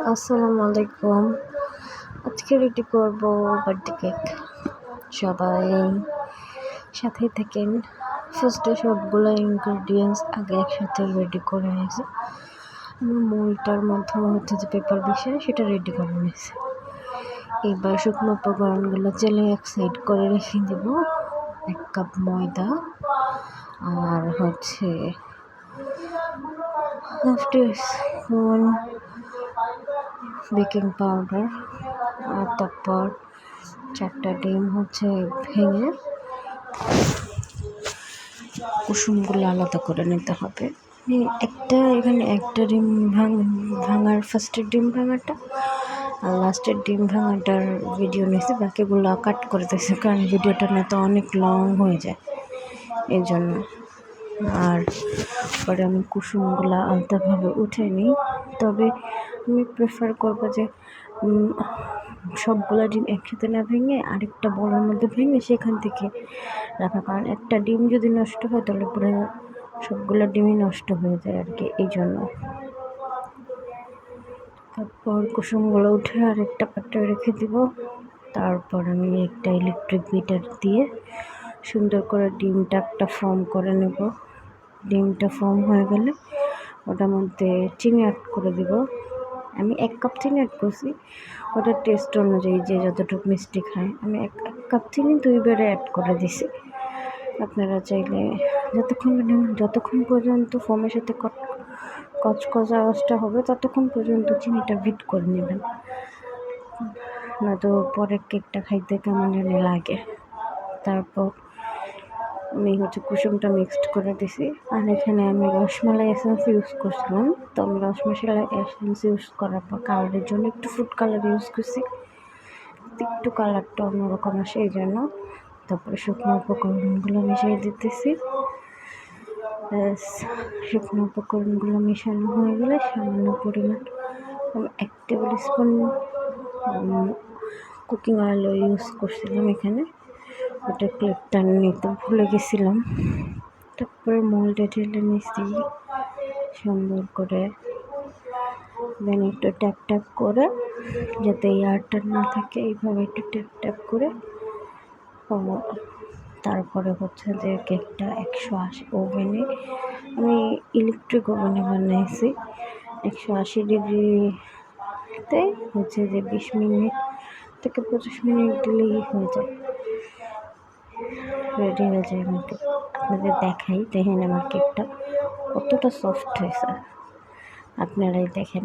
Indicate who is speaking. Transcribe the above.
Speaker 1: আসসালামু আলাইকুম। আজকে রেডি করব বার্থডে কেক। সবাই সাথে থাকেন। ফার্স্টে সবগুলো ইনগ্রেডিয়েন্টস আগে একসাথে রেডি করে নিয়েছি। আমার মোলটার মধ্যে হচ্ছে যে পেপার বিষয় সেটা রেডি করে নিয়েছি। এবার শুকনো উপকরণগুলো চেলে এক সাইড করে রেখে দেব। 1 কাপ ময়দা আর হচ্ছে হাফ টিস্পুন বেকিং পাউডার আর তারপর 4টা ডিম হচ্ছে ভেঙে কুসুমগুলো আলাদা করে নিতে হবে। এখানে একটা ডিম ভাঙার ফার্স্টের ডিম ভাঙাটা আর লাস্টের ডিম ভাঙাটার ভিডিও নিয়েছি, বাকিগুলো কাট করে দিয়েছি কারণ ভিডিওটা না তো অনেক লং হয়ে যায় এই জন্য। আর পরে আমি কুসুমগুলো আলাদাভাবে উঠে নিই, তবে আমি প্রেফার করবো যে সবগুলো ডিম একসাথে না ভেঙে আরেকটা বলের মধ্যে ভেঙে সেখান থেকে রাখা, কারণ একটা ডিম যদি নষ্ট হয় তাহলে পুরো সবগুলো ডিমই নষ্ট হয়ে যায় আর কি, এই জন্য। তারপর কুসুমগুলো উঠে আরেকটা পাত্রে রেখে দিব। তারপর আমি একটা ইলেকট্রিক বিটার দিয়ে সুন্দর করে ডিমটা একটা ফর্ম করে নেব। ডিমটা ফর্ম হয়ে গেলে ওটার মধ্যে চিনি অ্যাড করে দিব। আমি 1 কাপ চিনি অ্যাড করছি, ওটার টেস্ট অনুযায়ী যে যতটুকু মিষ্টি খায় আমি 1 কাপ চিনি 2 বারে অ্যাড করে দিছি। আপনারা চাইলে যতক্ষণ পর্যন্ত ফোমের সাথে কচকচা আওয়াজটা হবে ততক্ষণ পর্যন্ত চিনিটা বিট করে নেবেন, নয়তো পরে কেকটা খাইতে কেমন জানি লাগে। তারপর আমি কুসুমটা মিক্সড করে দিছি। আর এখানে আমি রসমালাই এসেন্স ইউজ করছিলাম, তো আমি রসমালাই এসেন্স ইউজ করার পর কালারের জন্য একটু ফুড কালার ইউজ করছি, একটু কালারটা অন্যরকম আসে এই জন্য। তারপরে শুকনো উপকরণগুলো মিশিয়ে দিতেছি। শুকনো উপকরণগুলো মেশানো হয়ে গেলে সামান্য পরিমাণ 1 table spoon cooking oil use করছিলাম এখানে, ওটা ক্লিপটা নিতে ভুলে গেছিলাম। তারপরে মোল্ডে ঢেলে নিয়েছি সুন্দর করে, দেন একটু ট্যাপ করে যাতে এয়ারটা না থাকে এইভাবে একটু ট্যাপ করে। তারপরে যে কেকটা 180 ওভেনে, আমি ইলেকট্রিক ওভেনে বানিয়েছি। 180 ডিগ্রিতে যে 20 মিনিট থেকে 25 মিনিট দিলেই হয়ে যায়, রেডি হয়ে যায় আমার কেক। আপনাদের দেখেন আমার কেকটা কতটা সফট হয়েছে, আপনারাই দেখেন।